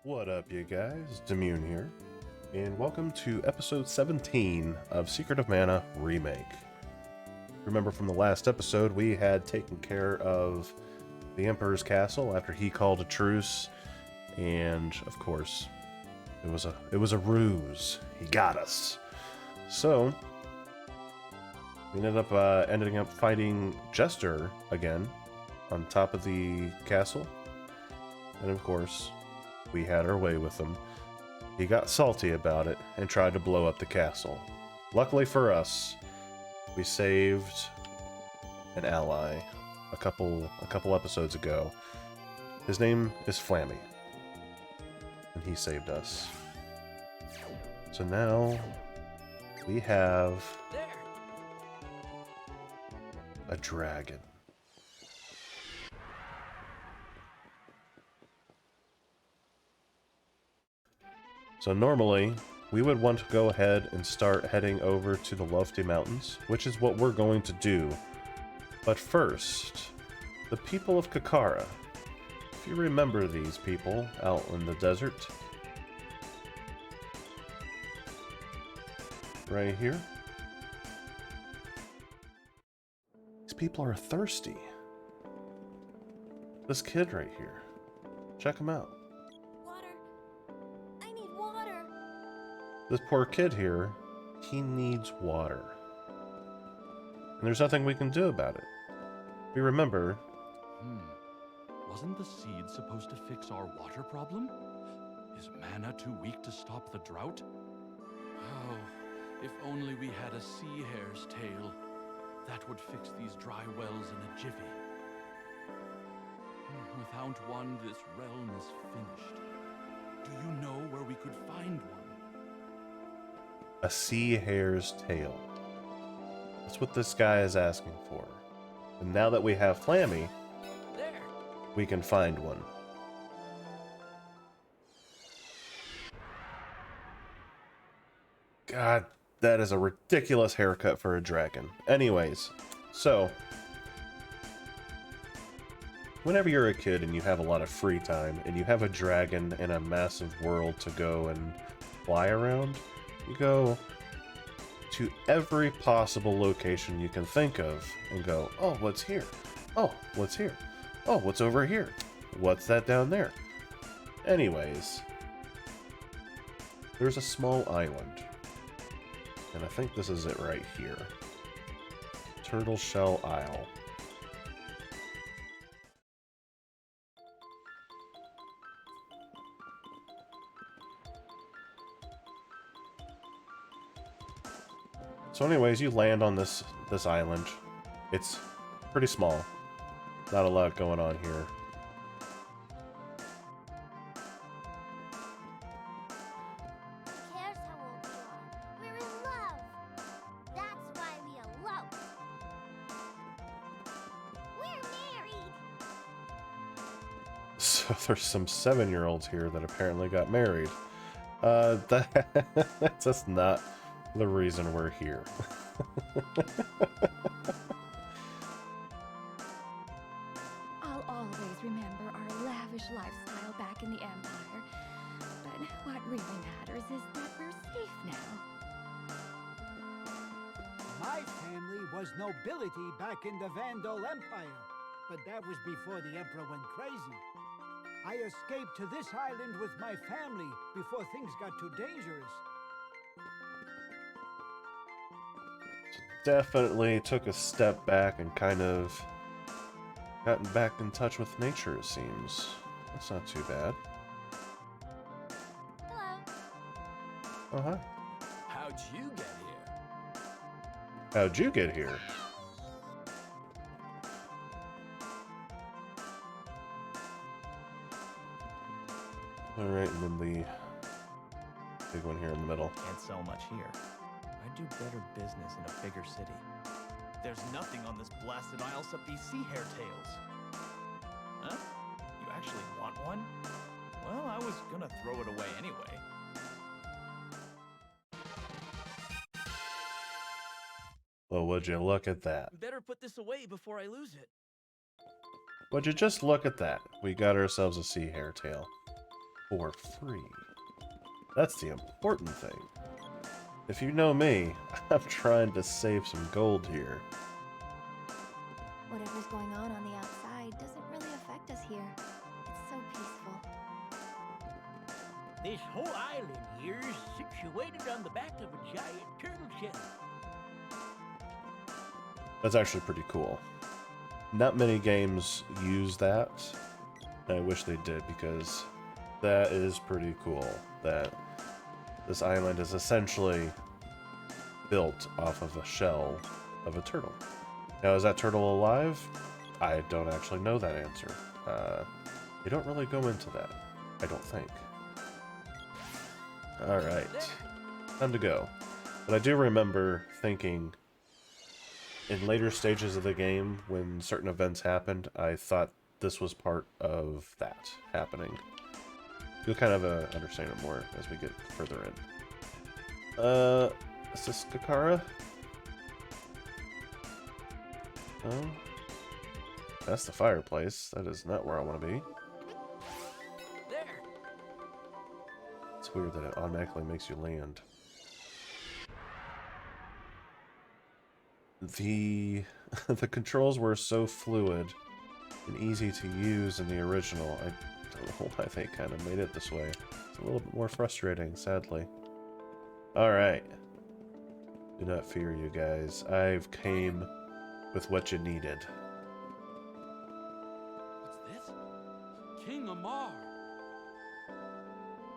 What up, you guys? Demune here, and welcome to episode 17 of Secret of Mana Remake. Remember from the last episode, we had taken care of the Emperor's castle after he called a truce, and of course, it was a ruse. He got us. So we ended up fighting Jester again on top of the castle, and of course, we had our way with him. He got salty about it and tried to blow up the castle. Luckily for us, we saved an ally a couple episodes ago. His name is Flammie, and he saved us. So now we have a dragon. So normally, we would want to go ahead and start heading over to the Lofty Mountains, which is what we're going to do. But first, the people of Kakkara. If you remember these people out in the desert, right here, these people are thirsty. This kid right here, check him out. This poor kid here, he needs water. And there's nothing we can do about it. We remember... Wasn't the seed supposed to fix our water problem? Is mana too weak to stop the drought? Oh, if only we had a sea hare's tail. That would fix these dry wells in a jiffy. Without one, this realm is finished. Do you know where we could find one? A sea hare's tail. That's what this guy is asking for. And now that we have Flammie, we can find one. God, that is a ridiculous haircut for a dragon. Anyways, so whenever you're a kid and you have a lot of free time and you have a dragon in a massive world to go and fly around, you go to every possible location you can think of and go, oh, what's here? Oh, what's here? Oh, what's over here? What's that down there? Anyways, there's a small island. And I think this is it right here. Turtle Shell Isle. So anyways, you land on this island. It's pretty small. Not a lot going on here. Who cares how old we are? We're in love. That's why we elope. We're married. So there's some 7-year-olds here that apparently got married. That's just not the reason we're here. I'll always remember our lavish lifestyle back in the Empire, but what really matters is that we're safe now. My family was nobility back in the Vandal Empire, but that was before the Emperor went crazy. I escaped to this island with my family before things got too dangerous. Definitely took a step back and kind of gotten back in touch with nature, it seems. That's not too bad. Hello. Oh, hi. How'd you get here? How'd you get here? Alright, and then the big one here in the middle. Can't sell much here. I'd do better business in a bigger city. There's nothing on this blasted isle except these sea hare tails. Huh? You actually want one? Well, I was gonna throw it away anyway. Well, would you look at that? Better put this away before I lose it. Would you just look at that? We got ourselves a sea hare tail. for free. That's the important thing. If you know me, I'm trying to save some gold here. Whatever's going on the outside doesn't really affect us here. It's so peaceful. This whole island here is situated on the back of a giant turtle shell. That's actually pretty cool. Not many games use that. I wish they did, because that is pretty cool. That this island is essentially built off of a shell of a turtle. Now, is that turtle alive? I don't actually know that answer. They don't really go into that, I don't think. Alright, time to go. But I do remember thinking, in later stages of the game, when certain events happened, I thought this was part of that happening. You'll kind of understand it more as we get further in. Is this Kakkara? Oh, that's the fireplace. That is not where I want to be. There. It's weird that it automatically makes you land. The controls were so fluid and easy to use in the original. I don't know why they kind of made it this way. It's a little bit more frustrating, sadly. Alright. Do not fear, you guys. I've came with what you needed. What's this? King Amar!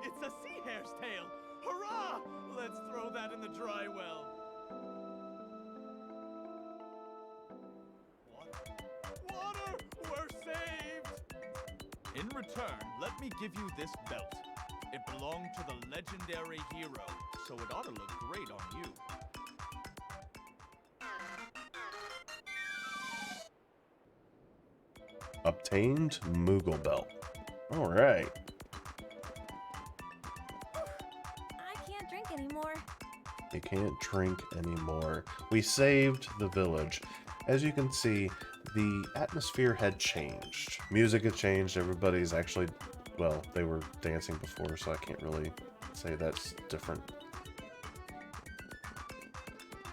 It's a sea hare's tail! Hurrah! Let's throw that in the dry well. Water! We're saved! In return, let me give you this belt. It belonged to the legendary hero, so it ought to look great on you. Obtained Moogle Belt. Alright. I can't drink anymore. You can't drink anymore. We saved the village. As you can see, the atmosphere had changed. Music had changed. Everybody's actually, well, they were dancing before, so I can't really say that's different.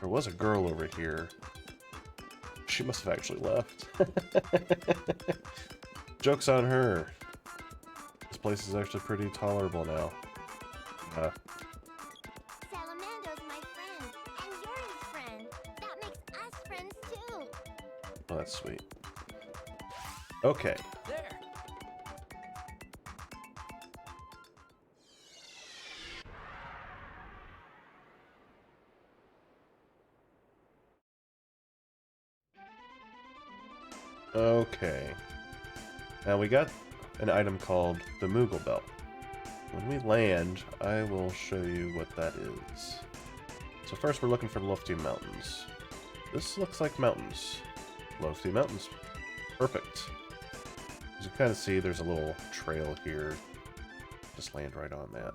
There was a girl over here. She must have actually left. Joke's on her. This place is actually pretty tolerable now. Salamando's my friend, and you're his friend. That makes us friends too. Oh, that's sweet. Okay. There. Okay. Now we got an item called the Moogle Belt. When we land, I will show you what that is. So first we're looking for lofty mountains. This looks like mountains. Lofty mountains. Perfect. As you kind of see, there's a little trail here. Just land right on that.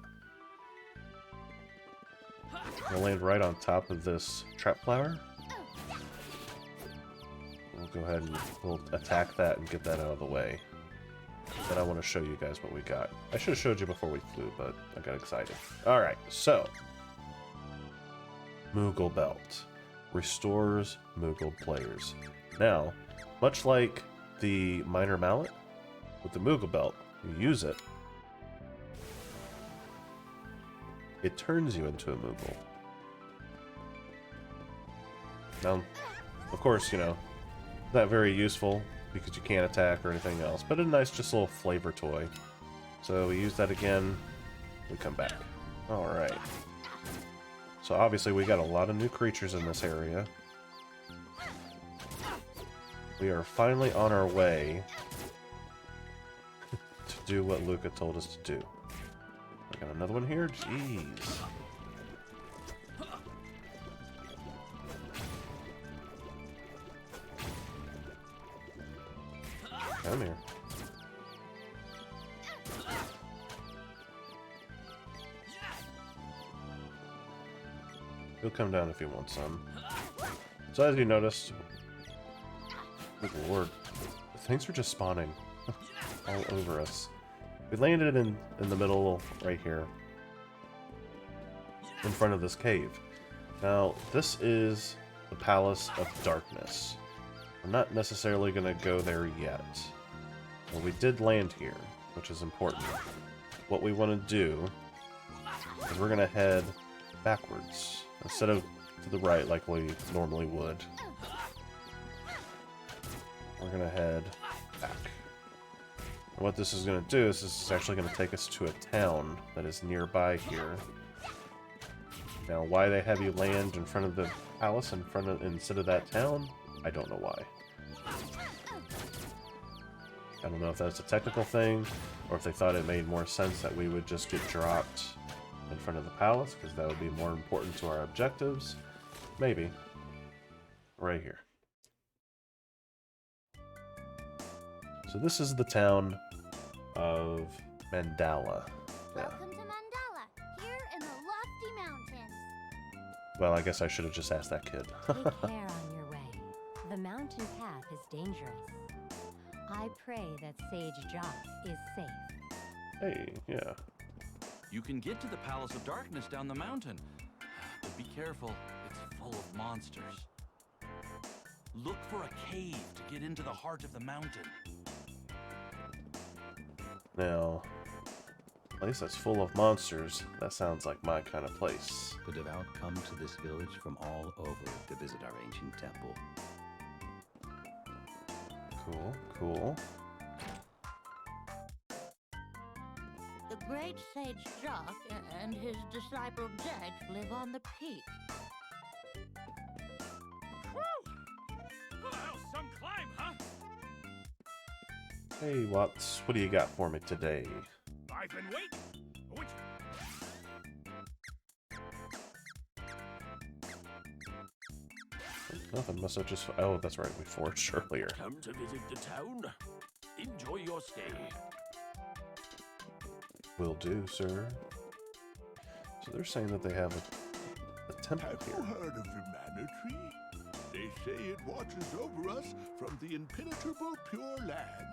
We'll land right on top of this trap flower. We'll go ahead and we'll attack that and get that out of the way. Then I want to show you guys what we got. I should have showed you before we flew, but I got excited. Alright, so Moogle Belt restores Moogle players. Now, much like the Minor Mallet, with the Moogle Belt, you use it, it turns you into a Moogle. Now, of course, you know, not very useful because you can't attack or anything else, but a nice just little flavor toy. So we use that again, we come back. Alright. So obviously we got a lot of new creatures in this area. We are finally on our way to do what Luca told us to do. I got another one here? Jeez. Come here. He'll come down if he wants some. So as you noticed, good lord, things are just spawning all over us. We landed in the middle right here, in front of this cave. Now, this is the Palace of Darkness. We're not necessarily going to go there yet. Well, we did land here, which is important. What we want to do is we're going to head backwards, instead of to the right like we normally would. We're going to head back. And what this is going to do is this is actually going to take us to a town that is nearby here. Now, why they have you land in front of the palace instead of that town, I don't know why. I don't know if that's a technical thing, or if they thought it made more sense that we would just get dropped in front of the palace, because that would be more important to our objectives. Maybe. Right here. So this is the town of Mandala. Yeah. Welcome to Mandala, here in the lofty mountains. Well, I guess I should have just asked that kid. Take care on your way. The mountain path is dangerous. I pray that Sage Jock is safe. Hey, yeah. You can get to the Palace of Darkness down the mountain. But be careful, it's full of monsters. Look for a cave to get into the heart of the mountain. Now, a place that's full of monsters, that sounds like my kind of place. The devout come to this village from all over to visit our ancient temple. Cool, cool. The great Sage Joch and his disciple Joch live on the peak. Well, some climb, huh? Hey, Watts, what do you got for me today? I've been waiting. Which... Nothing, must have just... Oh, that's right, we forged earlier. Come to visit the town. Enjoy your stay. Will do, sir. So they're saying that they have a temple Have here. you heard of the Mana Tree? They say it watches over us from the impenetrable Pure Land.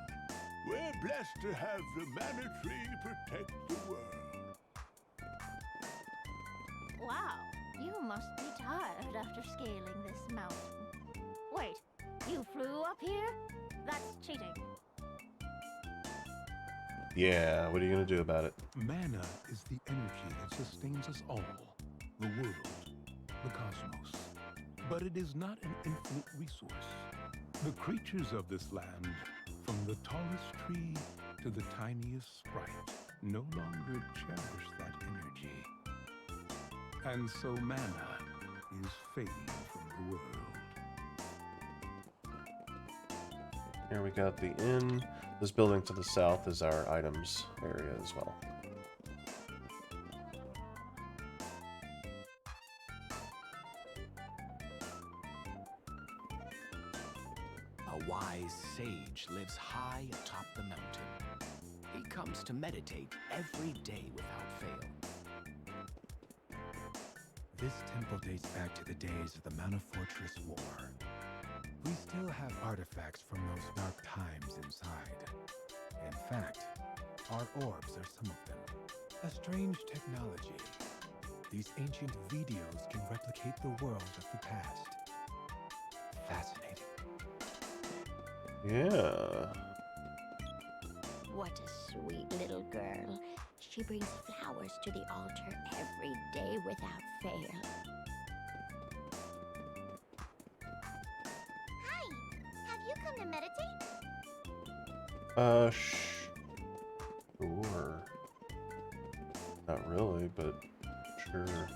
We're blessed to have the Mana Tree protect the world. Wow, you must be tired after scaling this mountain. Wait, you flew up here? That's cheating. Yeah, what are you gonna do about it? Mana is the energy that sustains us all, the world, the cosmos. But it is not an infinite resource. The creatures of this land, from the tallest tree to the tiniest sprite, no longer cherish that energy. And so mana is fading from the world. Here we got the inn. This building to the south is our items area as well. A wise sage lives high atop the mountain. He comes to meditate every day without fail. This temple dates back to the days of the Mana Fortress War. We still have artifacts from those dark times inside. In fact, our orbs are some of them. A strange technology. These ancient videos can replicate the world of the past. Fascinating. Yeah. What a sweet little girl. She brings flowers to the altar every day without fail. Hi, have you come to meditate? Sure. Not really, but sure.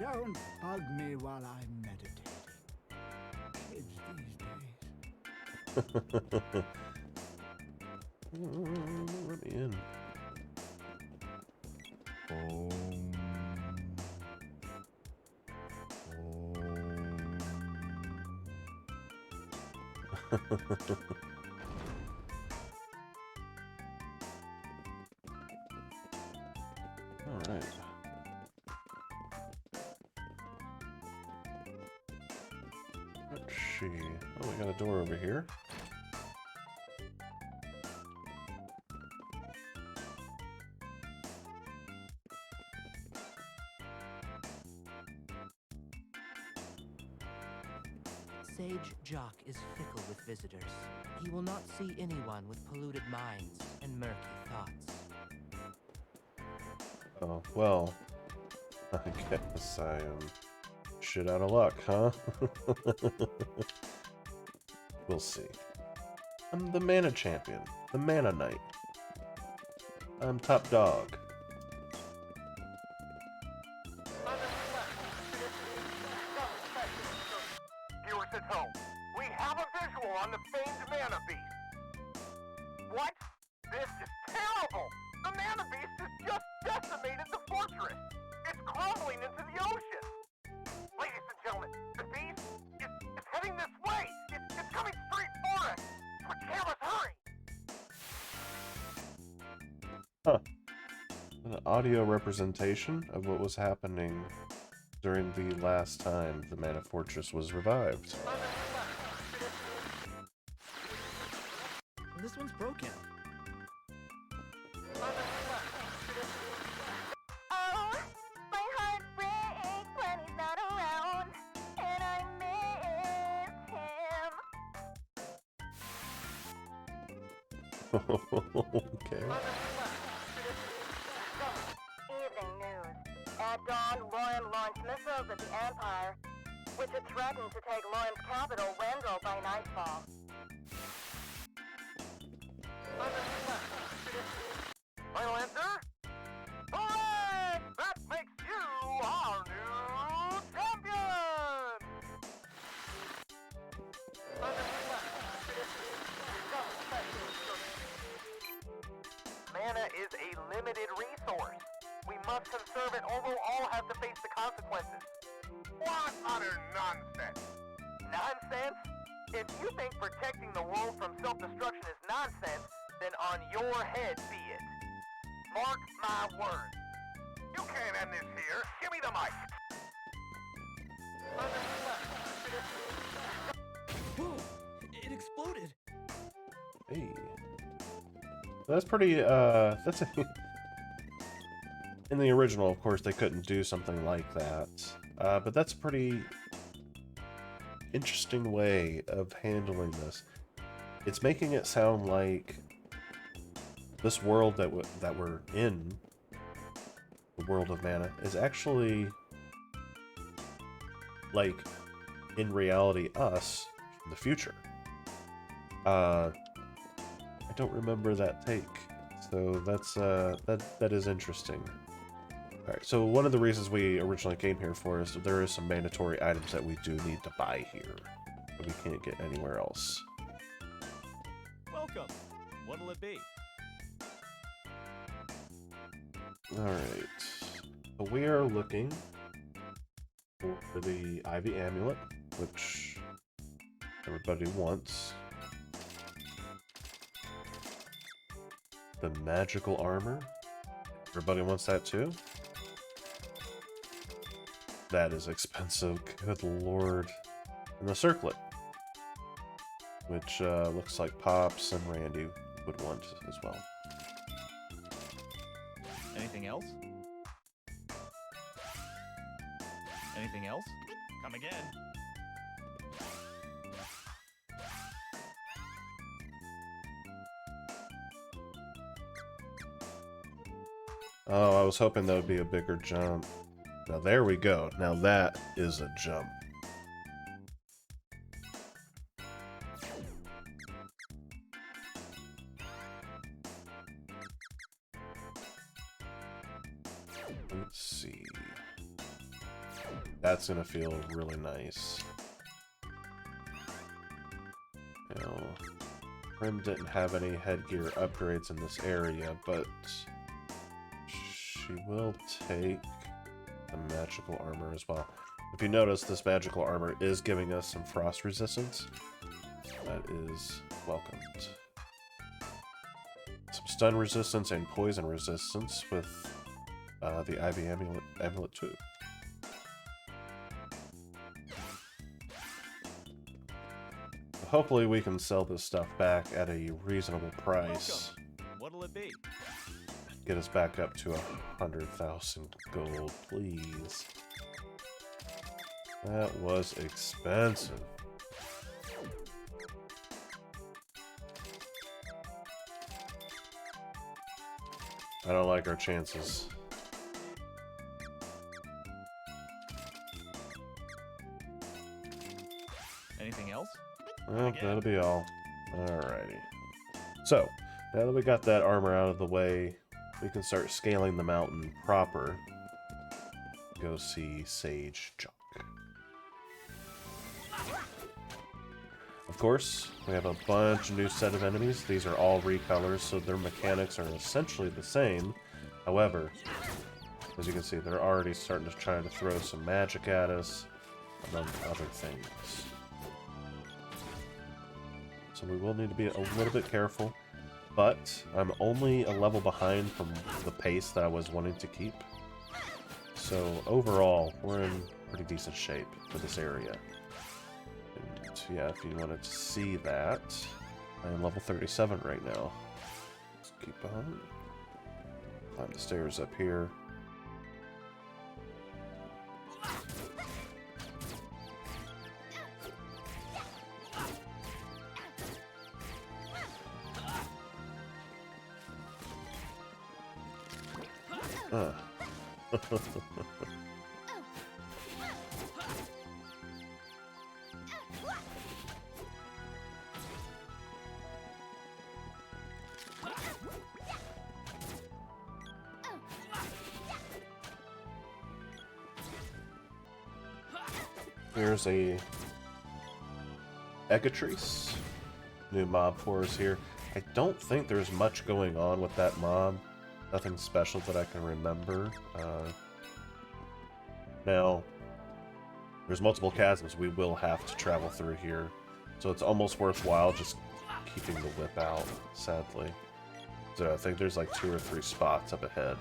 Don't bug me while I'm meditating. Kids these days. Let me in. All right. Let's see. Oh, we got a door over here. Sage Jock is fickle with visitors. He will not see anyone with polluted minds and murky thoughts. Oh, well, I guess I am shit out of luck, huh? We'll see. I'm the mana champion, the mana knight. I'm top dog. Viewers at home, we have a visual on the famed mana beast. What? This is terrible! The mana beast has just decimated the fortress! It's crumbling into the ocean! Ladies and gentlemen, the beast is heading this way! It's coming straight for us! Switch cameras, hurry! Huh. An audio representation of what was happening during the last time the Mana Fortress was revived. This one's broken. Oh, my heart breaks when he's not around, and I miss him. Okay. Evening news. At dawn, Lorne launched missiles at the Empire, which had threatened to take Lorne's capital, Wendell, by nightfall. Final answer? Correct! That makes you our new champion! Mana is a limited resource. We must conserve it, although all have to face the consequences. What utter nonsense! Nonsense? If you think protecting the world from self-destruction is nonsense, then on your head be it. Mark my words. You can't end this here. Give me the mic. Whoa! It exploded! Hey. That's pretty, that's a... In the original, of course, they couldn't do something like that. But that's a pretty interesting way of handling this. It's making it sound like this world that we're in, the world of mana, is actually, like, in reality, us from the future. I don't remember that take, so that's that is interesting. Alright, so one of the reasons we originally came here for is there is some mandatory items that we do need to buy here that we can't get anywhere else. Welcome! What'll it be? Alright, so we are looking for the Ivy Amulet, which everybody wants. The Magical Armor, everybody wants that too. That is expensive, good lord. And the Circlet, which looks like Pops and Randy would want as well. Anything else? Anything else? Come again. Oh, I was hoping that would be a bigger jump. Now there we go. Now that is a jump. Let's see. That's gonna feel really nice. Now, Prim didn't have any headgear upgrades in this area, but she will take the magical armor as well. If you notice, this magical armor is giving us some frost resistance. That is welcomed. Some stun resistance and poison resistance with the Ivy Amulet too. Hopefully we can sell this stuff back at a reasonable price. Welcome. What'll it be? Get us back up to 100,000 gold, please. That was expensive. I don't like our chances. Anything else? Well, that'll be all. Alrighty. So, now that we got that armor out of the way, we can start scaling the mountain proper. Go see Sage Jock. Of course, we have a bunch of new set of enemies. These are all recolors, so their mechanics are essentially the same. However, as you can see, they're already starting to try to throw some magic at us, among other things. So we will need to be a little bit careful, but I'm only a level behind from the pace that I was wanting to keep. So overall, we're in pretty decent shape for this area. And yeah, if you wanted to see that, I am level 37 right now. Let's keep on. Climb the stairs up here. Here's a Egatrice, new mob for us here. I don't think there's much going on with that mob. Nothing special that I can remember. Now, there's multiple chasms we will have to travel through here, so it's almost worthwhile just keeping the whip out, sadly. So I think there's like 2 or 3 spots up ahead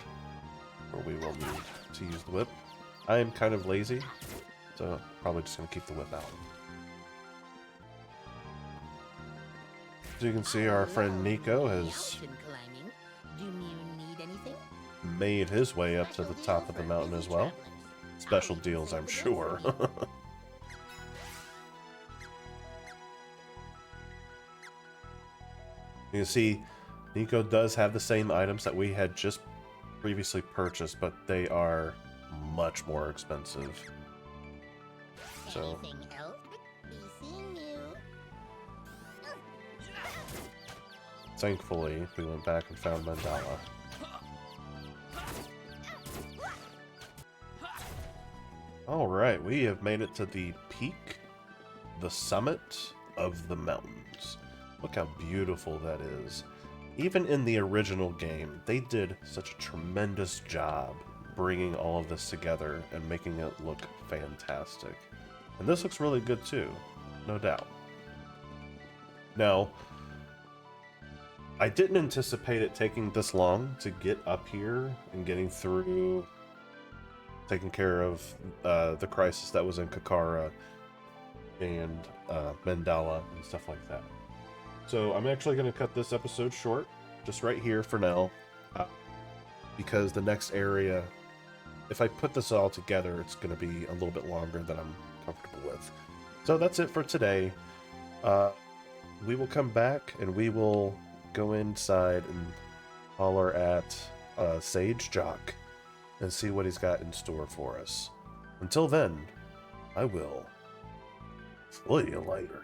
where we will need to use the whip. I am kind of lazy, so probably just going to keep the whip out. As you can see, our friend Nico has made his way up to the top of the mountain as well. Special deals, I'm sure. You can see, Nico does have the same items that we had just previously purchased, but they are much more expensive. So, thankfully, we went back and found Mandala. Alright, we have made it to the peak, the summit of the mountains. Look how beautiful that is. Even in the original game, they did such a tremendous job bringing all of this together and making it look fantastic. And this looks really good too, no doubt. Now, I didn't anticipate it taking this long to get up here and getting through, taking care of the crisis that was in Kakkara and Mandala and stuff like that. So I'm actually going to cut this episode short, just right here for now, because the next area, if I put this all together, it's going to be a little bit longer than I'm comfortable with. So that's it for today. We will come back and we will go inside and holler at Sage Jock and see what he's got in store for us. Until then, I will see you later.